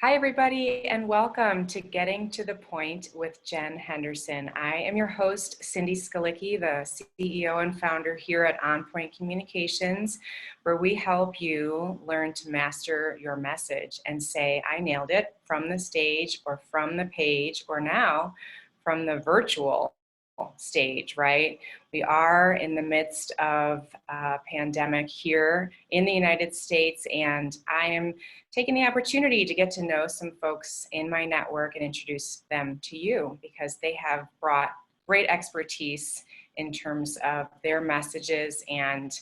Hi, everybody, and welcome to Getting to the Point with Jen Henderson. I am your host, Cindy Skalicky, the CEO and founder here at On Point Communications, where we help you learn to master your message and say, I nailed it from the stage or from the page or now from the virtual stage, right? We are in the midst of a pandemic here in the United States, and I am taking the opportunity to get to know some folks in my network and introduce them to you because they have brought great expertise in terms of their messages and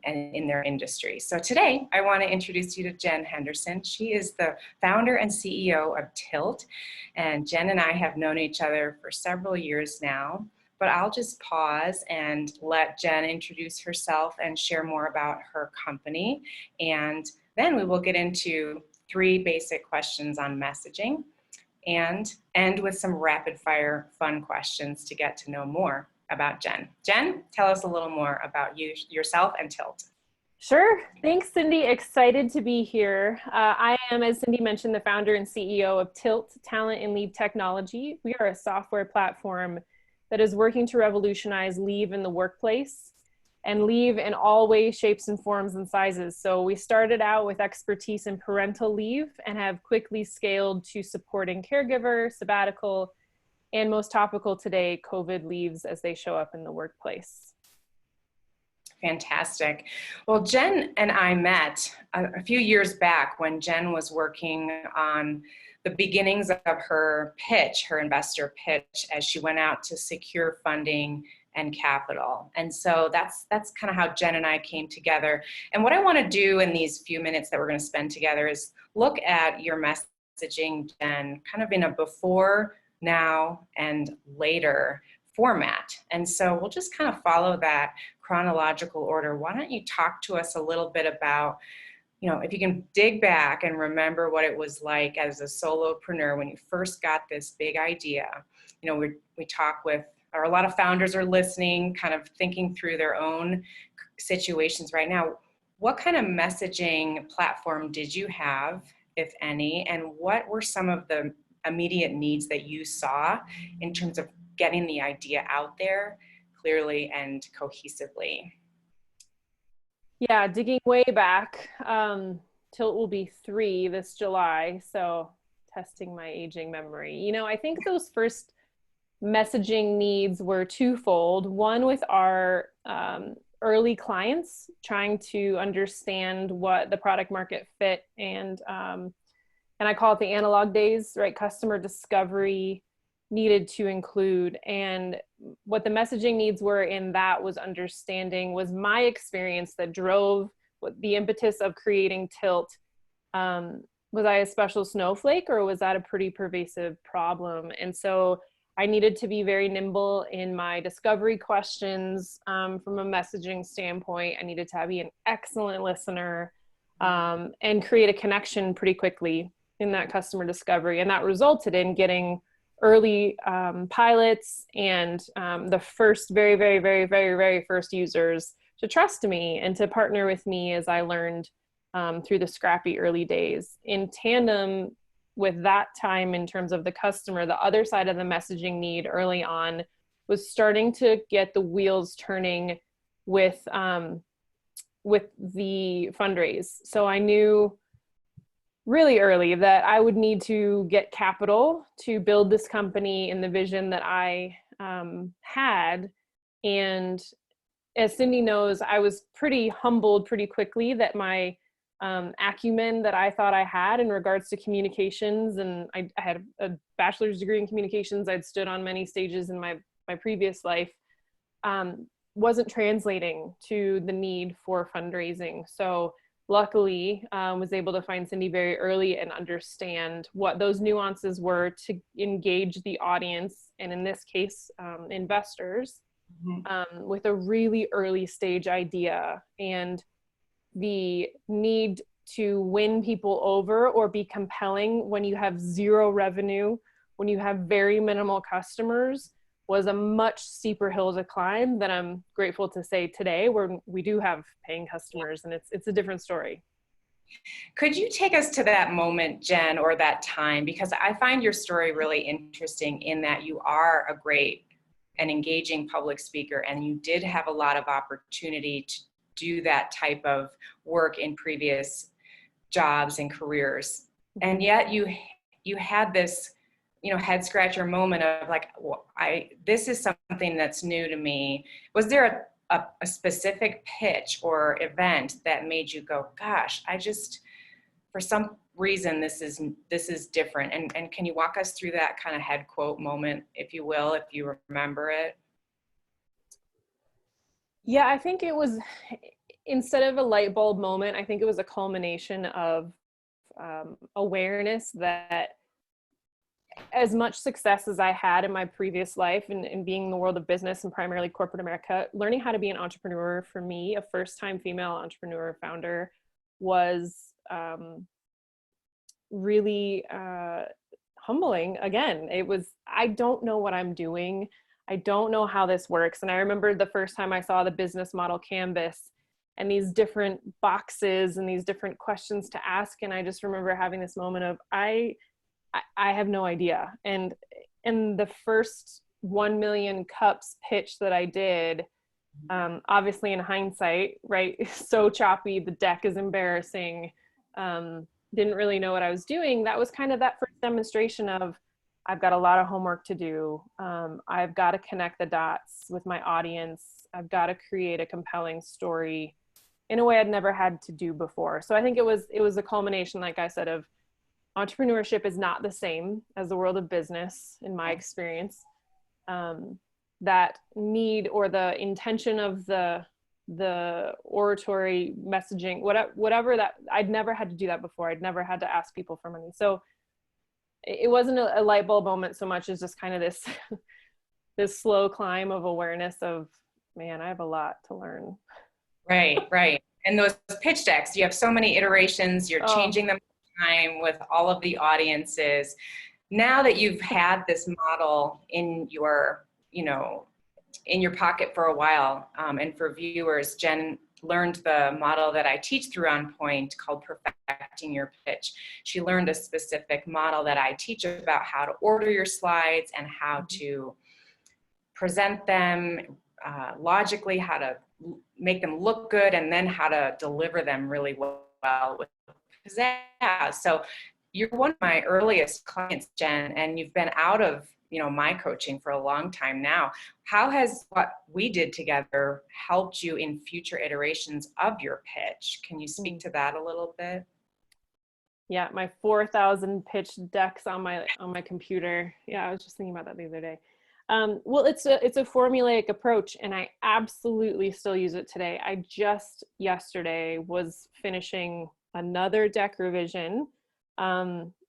in their industry. So today I want to introduce you to Jen Henderson. She is the founder and CEO of Tilt, and Jen and I have known each other for several years now. But I'll just pause and let Jen introduce herself and share more about her company. And then we will get into 3 basic questions on messaging and end with some rapid fire fun questions to get to know more about Jen. Jen, tell us a little more about yourself and Tilt. Sure. Thanks, Cindy. Excited to be here. I am, as Cindy mentioned, the founder and CEO of Tilt Talent and Leave Technology. We are a software platform that is working to revolutionize leave in the workplace and leave in all ways, shapes, and forms and sizes. So we started out with expertise in parental leave and have quickly scaled to supporting caregiver, sabbatical, and most topical today, COVID leaves as they show up in the workplace. Fantastic. Well, Jen and I met a few years back when Jen was working on the beginnings of her pitch, her investor pitch, as she went out to secure funding and capital. And so that's kind of how Jen and I came together. And what I want to do in these few minutes that we're going to spend together is look at your messaging, Jen, kind of in a before, now, and later format. And so we'll just kind of follow that chronological order. Why don't you talk to us a little bit about, if you can dig back and remember what it was like as a solopreneur when you first got this big idea. We talk with, or a lot of founders are listening, kind of thinking through their own situations right now. What kind of messaging platform did you have, if any, and what were some of the immediate needs that you saw in terms of getting the idea out there clearly and cohesively? Yeah, digging way back, Tilt will be 3 this July, so testing my aging memory. I think those first messaging needs were twofold. One with our early clients, trying to understand what the product market fit and I call it the analog days, right? Customer discovery needed to include. And what the messaging needs were in that was was my experience that drove the impetus of creating Tilt. Was I a special snowflake, or was that a pretty pervasive problem? And so I needed to be very nimble in my discovery questions from a messaging standpoint. I needed to be an excellent listener and create a connection pretty quickly in that customer discovery. And that resulted in getting early pilots and the first very first users to trust me and to partner with me as I learned through the scrappy early days. In tandem with that time, in terms of the customer, the other side of the messaging need early on was starting to get the wheels turning with the fundraise. So I knew really early that I would need to get capital to build this company in the vision that I had. And as Cindy knows, I was pretty humbled pretty quickly that my acumen that I thought I had in regards to communications, and I had a bachelor's degree in communications. I'd stood on many stages in my previous life, wasn't translating to the need for fundraising. So luckily, was able to find Cindy very early and understand what those nuances were to engage the audience, and in this case, investors, with a really early stage idea, and the need to win people over or be compelling when you have 0 revenue, when you have very minimal customers, was a much steeper hill to climb than I'm grateful to say today, where we do have paying customers, and it's a different story. Could you take us to that moment, Jen, or that time? Because I find your story really interesting in that you are a great and engaging public speaker, and you did have a lot of opportunity to do that type of work in previous jobs and careers. And yet you had this, head scratcher moment of like, well, this is something that's new to me. Was there a specific pitch or event that made you go, gosh, for some reason, this is different. And can you walk us through that kind of head quote moment, if you will, if you remember it? Yeah, I think it was, instead of a light bulb moment, I think it was a culmination of awareness that as much success as I had in my previous life and being in the world of business and primarily corporate America, learning how to be an entrepreneur for me, a first-time female entrepreneur founder, was really humbling. Again, it was, I don't know what I'm doing. I don't know how this works. And I remember the first time I saw the business model canvas and these different boxes and these different questions to ask. And I just remember having this moment of, I have no idea. And in the first 1 million cups pitch that I did, obviously in hindsight, right, so choppy, the deck is embarrassing, didn't really know what I was doing. That was kind of that first demonstration of, I've got a lot of homework to do. I've got to connect the dots with my audience. I've got to create a compelling story in a way I'd never had to do before. So I think it was a culmination, like I said, of entrepreneurship is not the same as the world of business, in my experience. That need or the intention of the oratory messaging, whatever that, I'd never had to do that before. I'd never had to ask people for money. So it wasn't a light bulb moment so much as just kind of this, this slow climb of awareness of, man, I have a lot to learn. Right. And those pitch decks, you have so many iterations, you're changing them all the time with all of the audiences. Now that you've had this model in your pocket for a while, and for viewers, Jen learned the model that I teach through On Point called Perfecting Your Pitch. She learned a specific model that I teach about how to order your slides and how to present them logically, how to make them look good, and then how to deliver them really well with pizzazz. So you're one of my earliest clients, Jen, and you've been out of my coaching for a long time now. How has what we did together helped you in future iterations of your pitch? Can you speak to that a little bit? Yeah, my 4,000 pitch decks on my computer. Yeah, I was just thinking about that the other day. Well, it's a formulaic approach, and I absolutely still use it today. I just yesterday was finishing another deck revision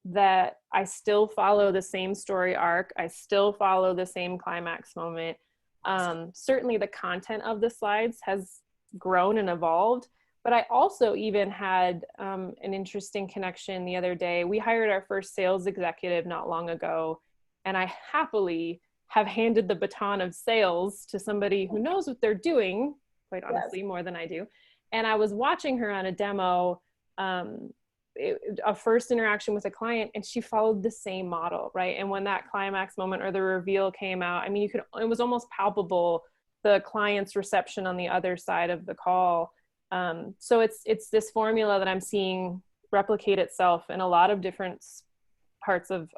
that I still follow the same story arc. I still follow the same climax moment. Certainly the content of the slides has grown and evolved, but I also even had an interesting connection the other day. We hired our first sales executive not long ago, and I happily have handed the baton of sales to somebody who knows what they're doing, quite honestly, more than I do. And I was watching her on a demo, a first interaction with a client, and she followed the same model, right? And when that climax moment or the reveal came out, I mean, it was almost palpable, the client's reception on the other side of the call. So it's this formula that I'm seeing replicate itself in a lot of different parts of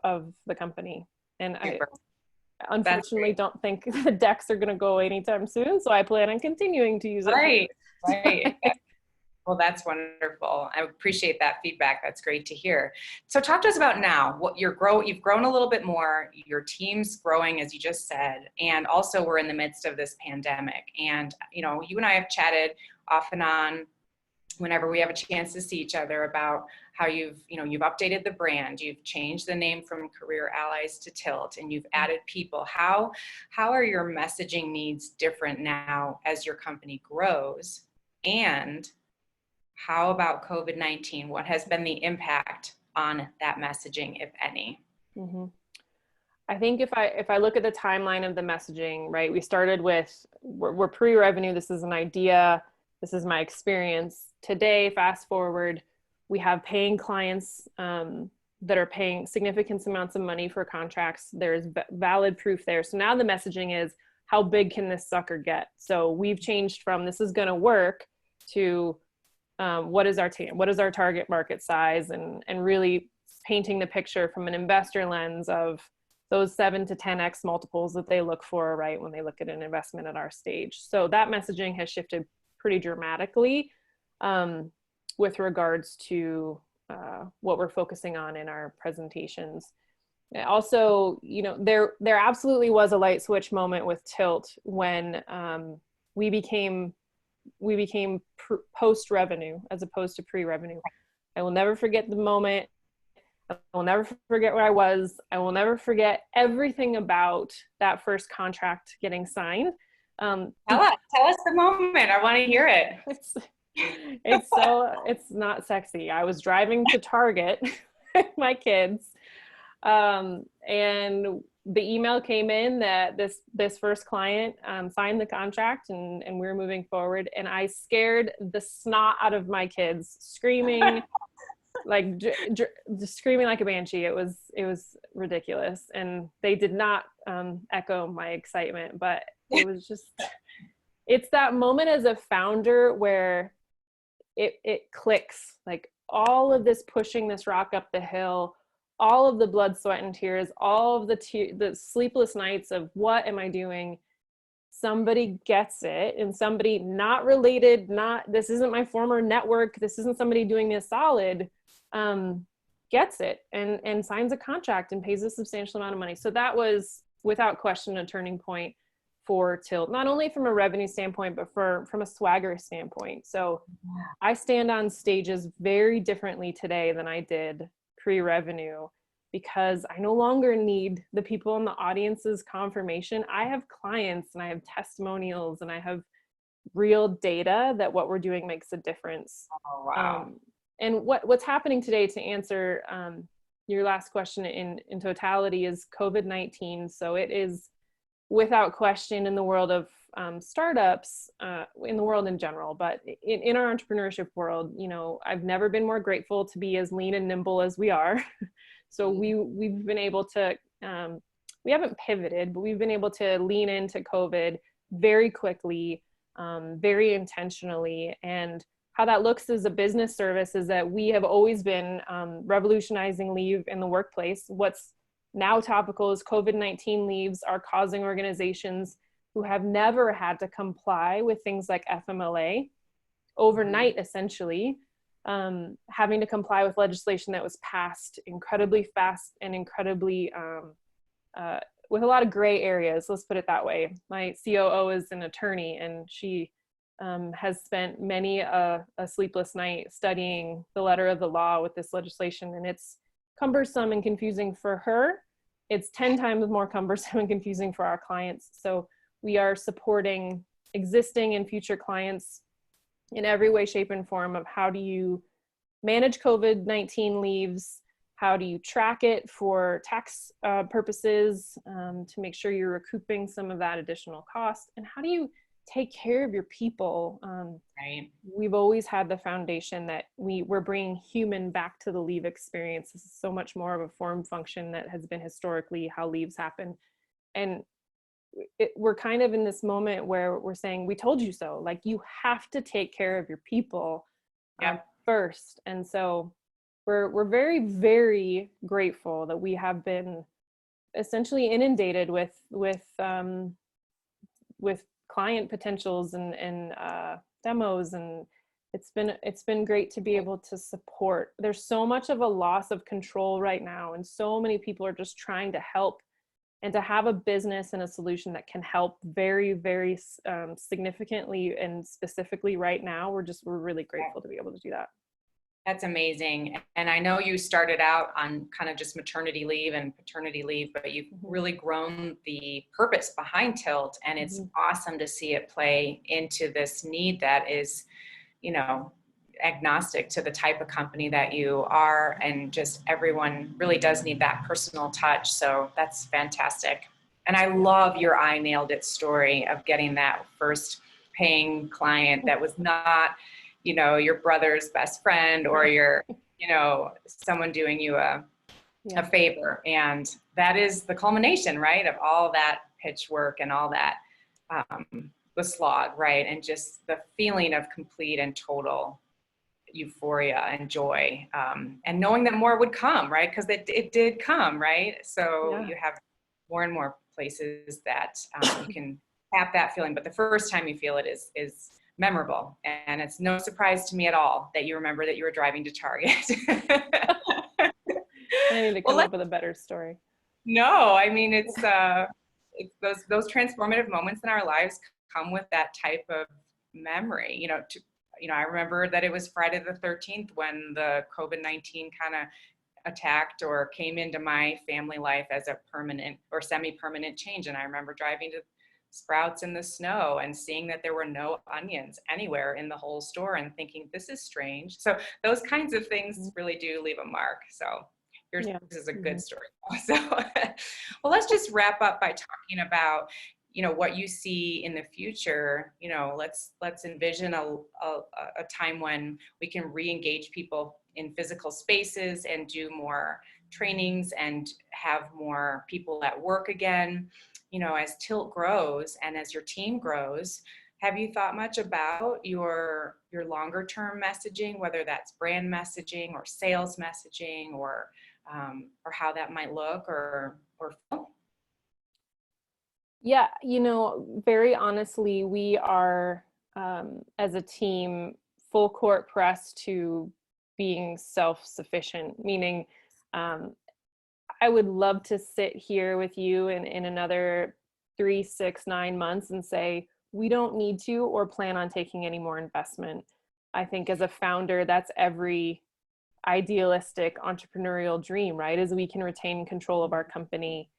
the company. And I unfortunately don't think the decks are going to go away anytime soon. So I plan on continuing to use it. Right. Well, that's wonderful. I appreciate that feedback. That's great to hear. So talk to us about now, you've grown a little bit more, your team's growing, as you just said, and also we're in the midst of this pandemic. And, you and I have chatted off and on whenever we have a chance to see each other about how you've updated the brand, you've changed the name from Career Allies to Tilt, and you've added people. How are your messaging needs different now as your company grows? And how about COVID-19? What has been the impact on that messaging, if any? Mm-hmm. I think if I look at the timeline of the messaging, right, we started with, we're pre-revenue, this is an idea, this is my experience. Today, fast forward, We have paying clients that are paying significant amounts of money for contracts. There's valid proof there. So now the messaging is, how big can this sucker get? So we've changed from this is going to work to what is our target market size, and really painting the picture from an investor lens of those 7 to 10x multiples that they look for, right, when they look at an investment at our stage. So that messaging has shifted pretty dramatically with regards to what we're focusing on in our presentations. Also, you know, there absolutely was a light switch moment with Tilt when we became post-revenue as opposed to pre-revenue. I will never forget the moment. I will never forget where I was. I will never forget everything about that first contract getting signed. Tell us the moment. I want to hear it. It's not sexy. I was driving to Target with my kids, and the email came in that this first client signed the contract, and we were moving forward, and I scared the snot out of my kids, screaming like just screaming like a banshee. It was ridiculous, and they did not echo my excitement, but it was just, it's that moment as a founder where it clicks, like all of this pushing this rock up the hill, all of the blood, sweat, and tears, all of the sleepless nights of what am I doing? Somebody gets it, and somebody not related, this isn't my former network, this isn't somebody doing me a solid, gets it and signs a contract and pays a substantial amount of money. So that was without question a turning point for Tilt, not only from a revenue standpoint, but from a swagger standpoint. So I stand on stages very differently today than I did pre-revenue, because I no longer need the people in the audience's confirmation. I have clients and I have testimonials and I have real data that what we're doing makes a difference. Oh, wow. And what's happening today, to answer your last question in totality, is COVID-19. So it is without question in the world of startups, in the world in general, but in our entrepreneurship world, you know, I've never been more grateful to be as lean and nimble as we are. So we've been able to, we haven't pivoted, but we've been able to lean into COVID very quickly, very intentionally. And how that looks as a business service is that we have always been revolutionizing leave in the workplace. What's now topical is COVID-19 leaves are causing organizations who have never had to comply with things like FMLA overnight, essentially, having to comply with legislation that was passed incredibly fast and incredibly with a lot of gray areas. Let's put it that way. My COO is an attorney, and she has spent many a sleepless night studying the letter of the law with this legislation, and it's cumbersome and confusing for her. It's 10 times more cumbersome and confusing for our clients. So we are supporting existing and future clients in every way, shape, and form of how do you manage COVID-19 leaves, how do you track it for tax purposes to make sure you're recouping some of that additional cost, and how do you take care of your people. Right. We've always had the foundation that we're bringing human back to the leave experience. This is so much more of a form function that has been historically how leaves happen. And we're kind of in this moment where we're saying, we told you so. Like, you have to take care of your people first. And so we're very, very grateful that we have been essentially inundated with client potentials and demos, and it's been great to be able to support. There's so much of a loss of control right now, and so many people are just trying to help, and to have a business and a solution that can help very, very significantly and specifically right now, we're really grateful to be able to do that. That's amazing. And I know you started out on kind of just maternity leave and paternity leave, but you've really grown the purpose behind Tilt, and it's awesome to see it play into this need that is, you know, agnostic to the type of company that you are, and just everyone really does need that personal touch. So that's fantastic. And I love your I nailed it story of getting that first paying client that was not, you know, your brother's best friend or your, you know, someone doing you a favor. And that is the culmination, right, of all that pitch work and all that, the slog, right? And just the feeling of complete and total euphoria and joy, and knowing that more would come, right? Because it did come, right? So you have more and more places that you can tap that feeling, but the first time you feel it is memorable. And it's no surprise to me at all that you remember that you were driving to Target. I need to come up with a better story. No, I mean, it's those transformative moments in our lives come with that type of memory. You know, I remember that it was Friday the 13th when the COVID-19 kind of attacked or came into my family life as a permanent or semi-permanent change. And I remember driving to Sprouts in the snow and seeing that there were no onions anywhere in the whole store and thinking, this is strange. So those kinds of things really do leave a mark. So yours is a good story. So, well, let's just wrap up by talking about, you know, what you see in the future. You know, let's envision a time when we can re-engage people in physical spaces and do more trainings and have more people at work again. You know, as Tilt grows and as your team grows, have you thought much about your longer term messaging, whether that's brand messaging or sales messaging or how that might look or feel? Yeah, you know, very honestly, we are, as a team, full court press to being self-sufficient, meaning I would love to sit here with you in another 3, 6, 9 months and say, we don't need to or plan on taking any more investment. I think as a founder, that's every idealistic entrepreneurial dream, right? Is we can retain control of our company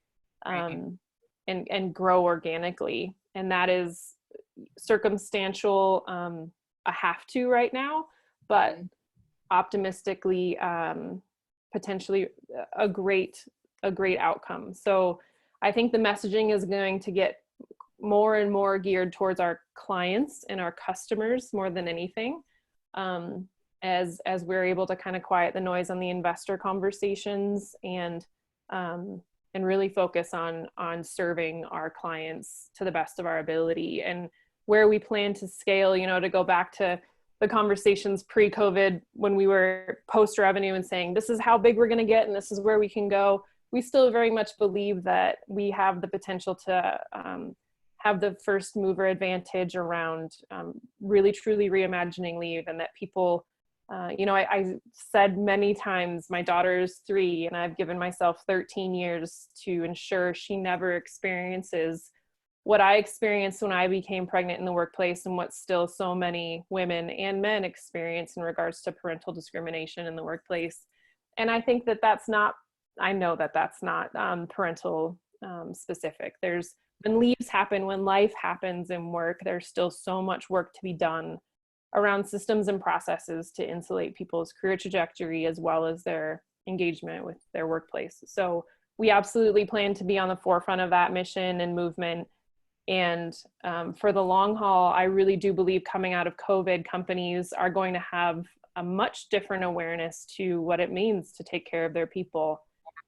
and grow organically. And that is circumstantial, a have to right now, but optimistically, potentially a great outcome. So I think the messaging is going to get more and more geared towards our clients and our customers more than anything. As we're able to kind of quiet the noise on the investor conversations and really focus on serving our clients to the best of our ability. And where we plan to scale, you know, to go back to the conversations pre-COVID when we were post-revenue and saying, this is how big we're going to get and this is where we can go. We still very much believe that we have the potential to have the first mover advantage around really truly reimagining leave, and that people, you know, I said many times, my daughter is 3 and I've given myself 13 years to ensure she never experiences what I experienced when I became pregnant in the workplace and what still so many women and men experience in regards to parental discrimination in the workplace. And I think that I know that that's not parental specific. When leaves happen, when life happens in work, there's still so much work to be done around systems and processes to insulate people's career trajectory as well as their engagement with their workplace. So we absolutely plan to be on the forefront of that mission and movement. And for the long haul, I really do believe coming out of COVID, companies are going to have a much different awareness to what it means to take care of their people,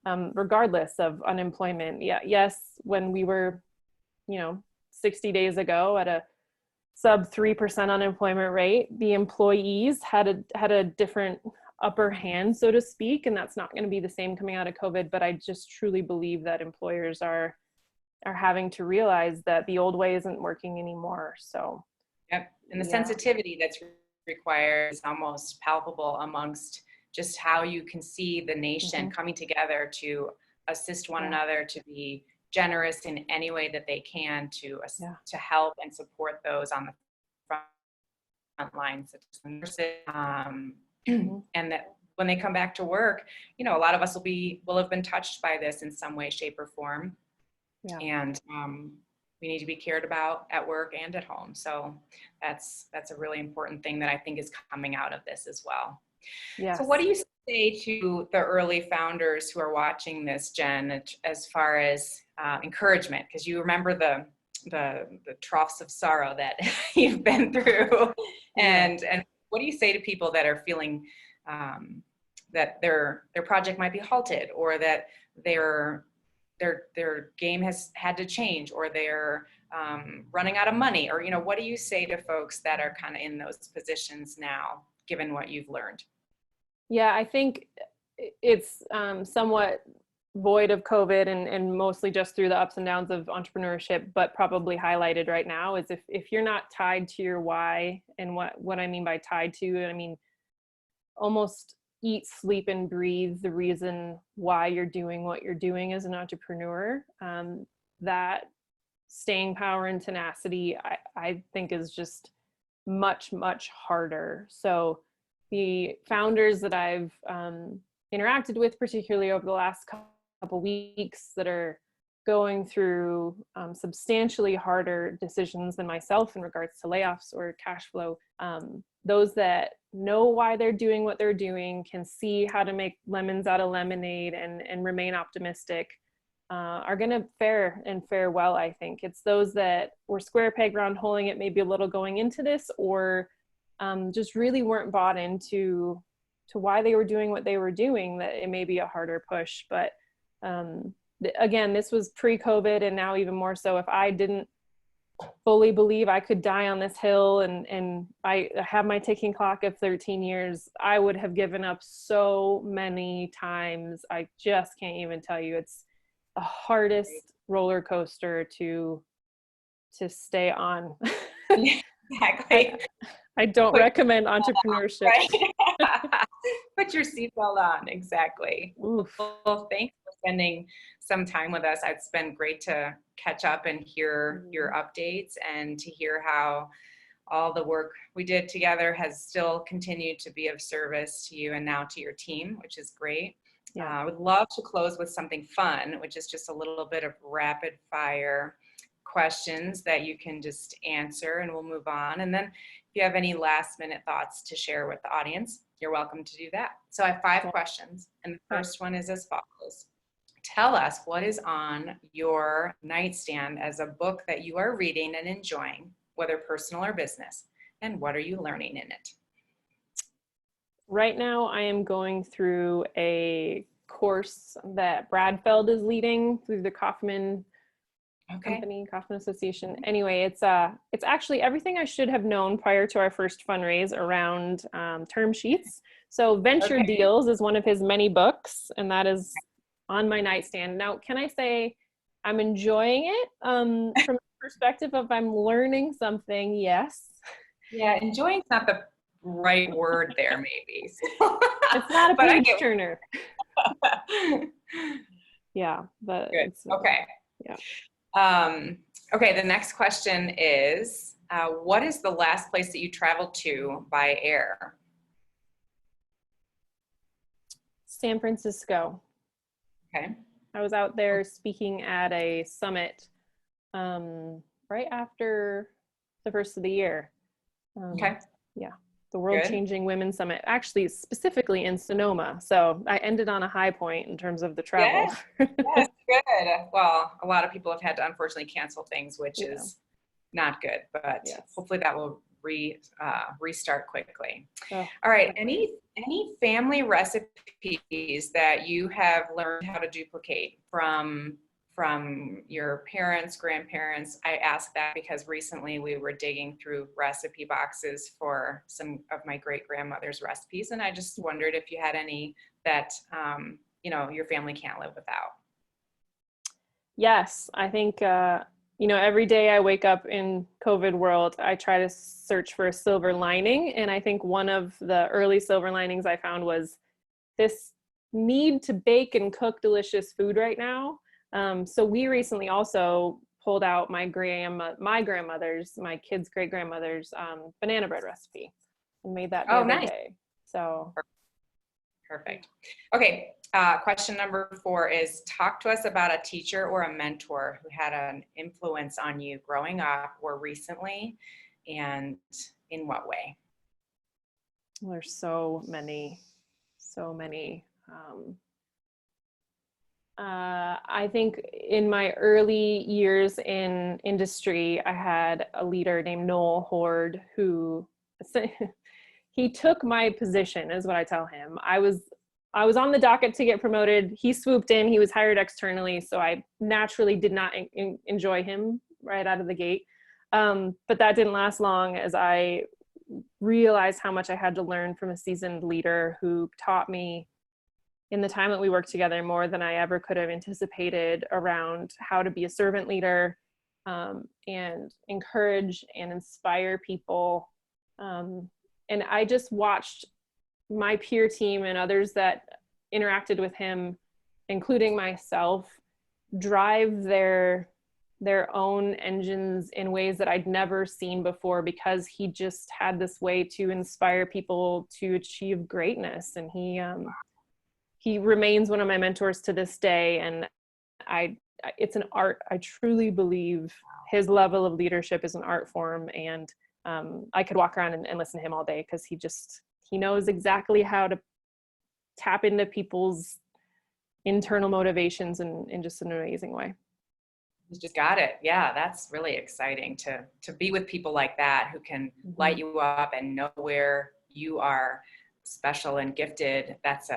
regardless of unemployment. Yes, when we were, 60 days ago at a sub 3% unemployment rate, the employees had a different upper hand, so to speak, and that's not going to be the same coming out of COVID. But I just truly believe that employers are having to realize that the old way isn't working anymore. So, yep. And the sensitivity that's required is almost palpable amongst just how you can see the nation coming together to assist one another, to be generous in any way that they can to help and support those on the front lines, such as nurses, and that when they come back to work, a lot of us will have been touched by this in some way, shape, or form. Yeah. And we need to be cared about at work and at home. So that's a really important thing that I think is coming out of this as well. Yes. So what do you say to the early founders who are watching this, Jen, as far as encouragement? Because you remember the troughs of sorrow that you've been through, and what do you say to people that are feeling that their project might be halted, or that their game has had to change, or they're running out of money, or, what do you say to folks that are kind of in those positions now, given what you've learned? Yeah, I think it's somewhat void of COVID and mostly just through the ups and downs of entrepreneurship, but probably highlighted right now is if you're not tied to your why, and what I mean by tied to, I mean almost eat, sleep, and breathe the reason why you're doing what you're doing as an entrepreneur. That staying power and tenacity, I think, is just much, much harder. So the founders that I've interacted with, particularly over the last couple weeks, that are going through substantially harder decisions than myself in regards to layoffs or cash flow, those that know why they're doing what they're doing, can see how to make lemons out of lemonade and remain optimistic, are going to fare well. I think it's those that were square peg round holing it maybe a little going into this, or just really weren't bought into why they were doing what they were doing, that it may be a harder push. But again, this was pre-COVID, and now even more so. If I didn't fully believe I could die on this hill and I have my ticking clock of 13 years, I would have given up so many times. I just can't even tell you. It's the hardest roller coaster to stay on. Exactly. I don't recommend entrepreneurship. Right? Put your seatbelt on. Exactly. Oof. Well, thanks for spending some time with us. It's been great to catch up and hear your updates, and to hear how all the work we did together has still continued to be of service to you and now to your team, which is great. Yeah. I would love to close with something fun, which is just a little bit of rapid fire questions that you can just answer, and we'll move on. And then if you have any last minute thoughts to share with the audience, you're welcome to do that. So I have 5 questions, and the first one is as follows. Tell us what is on your nightstand as a book that you are reading and enjoying, whether personal or business, and what are you learning in it? Right now, I am going through a course that Bradfeld is leading through the Kaufman company, Kaufman Association. Anyway, it's actually everything I should have known prior to our first fundraise around term sheets. So Venture Deals is one of his many books, and that is on my nightstand. Now, can I say I'm enjoying it from the perspective of I'm learning something? Yes. Yeah, enjoying's not the right word there, maybe. It's not a page turner. Yeah, but it's okay. Yeah. Okay, the next question is, what is the last place that you traveled to by air? San Francisco. Okay. I was out there speaking at a summit right after the first of the year. Okay. Yeah, the World Changing Women Summit, actually specifically in Sonoma. So I ended on a high point in terms of the travel. Yes, good. Well, a lot of people have had to unfortunately cancel things, which is not good, but hopefully that will restart quickly. All right. Any family recipes that you have learned how to duplicate from your parents, grandparents? I ask that because recently we were digging through recipe boxes for some of my great grandmother's recipes, and I just wondered if you had any that your family can't live without. Yes, I think every day I wake up in COVID world, I try to search for a silver lining. And I think one of the early silver linings I found was this need to bake and cook delicious food right now. So we recently also pulled out my grandmother's, my kids' great grandmother's banana bread recipe and made that the other day. So perfect. Okay. Question number 4 is, talk to us about a teacher or a mentor who had an influence on you growing up or recently, and in what way? There's so many. I think in my early years in industry, I had a leader named Noel Horde who he took my position, is what I tell him. I was on the docket to get promoted. He swooped in. He was hired externally, so I naturally did not enjoy him right out of the gate. But that didn't last long, as I realized how much I had to learn from a seasoned leader who taught me in the time that we worked together more than I ever could have anticipated around how to be a servant leader, and encourage and inspire people. And I just watched my peer team and others that interacted with him, including myself, drive their own engines in ways that I'd never seen before, because he just had this way to inspire people to achieve greatness. And he remains one of my mentors to this day. And it's an art. I truly believe his level of leadership is an art form. And I could walk around and listen to him all day, because he knows exactly how to tap into people's internal motivations in just an amazing way. You just got it. Yeah, that's really exciting to be with people like that who can light you up and know where you are special and gifted. That's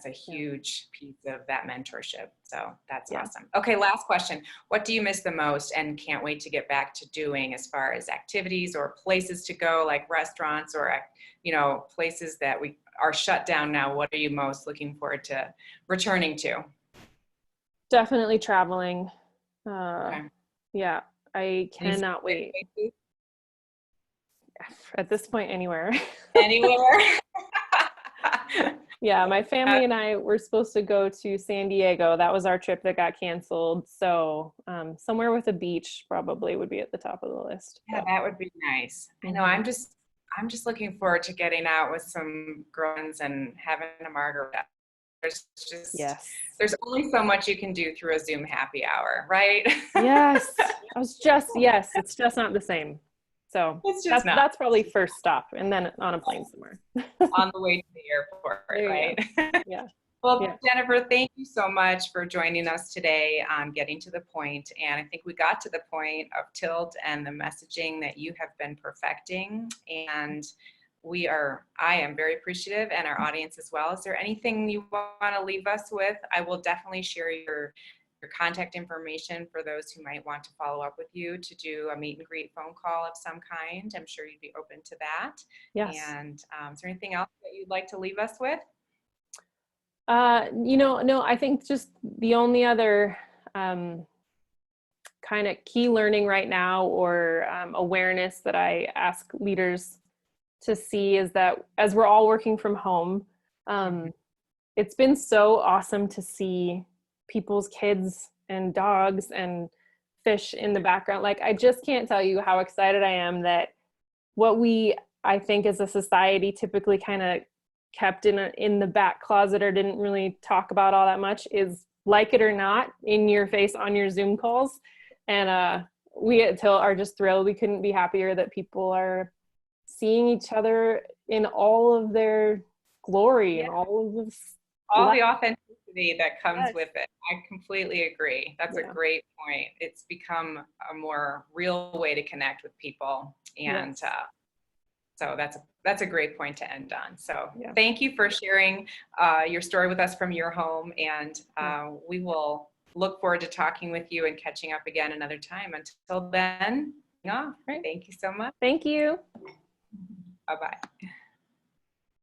a huge piece of that mentorship. So that's awesome. Okay, last question. What do you miss the most and can't wait to get back to doing, as far as activities or places to go, like restaurants or, places that are shut down now? What are you most looking forward to returning to? Definitely traveling. Okay. Yeah, I cannot wait. At this point, anywhere. Anywhere? Yeah, my family and I were supposed to go to San Diego. That was our trip that got canceled. So somewhere with a beach probably would be at the top of the list. Yeah, that would be nice. I know. I'm just looking forward to getting out with some girlfriends and having a margarita. There's only so much you can do through a Zoom happy hour, right? Yes. It's just not the same. So that's probably first stop, and then on a plane somewhere. On the way to the airport, right? Yeah. Well, Jennifer, thank you so much for joining us today on Getting to the Point. And I think we got to the point of Tilt and the messaging that you have been perfecting. And I am very appreciative, and our audience as well. Is there anything you want to leave us with? I will definitely share your contact information for those who might want to follow up with you to do a meet and greet phone call of some kind. I'm sure you'd be open to that. Yes. And is there anything else that you'd like to leave us with? No, I think just the only other kind of key learning right now, or awareness that I ask leaders to see, is that as we're all working from home, it's been so awesome to see people's kids and dogs and fish in the background. Like, I just can't tell you how excited I am that what I think as a society typically kind of kept in the back closet or didn't really talk about all that much is, like it or not, in your face on your Zoom calls. And we at Tilt are just thrilled. We couldn't be happier that people are seeing each other in all of their glory and all of this. All the authenticity that comes with it. I completely agree. That's a great point. It's become a more real way to connect with people. And so that's a great point to end on. So thank you for sharing your story with us from your home. And we will look forward to talking with you and catching up again another time. Until then, thank you so much. Thank you. Bye-bye.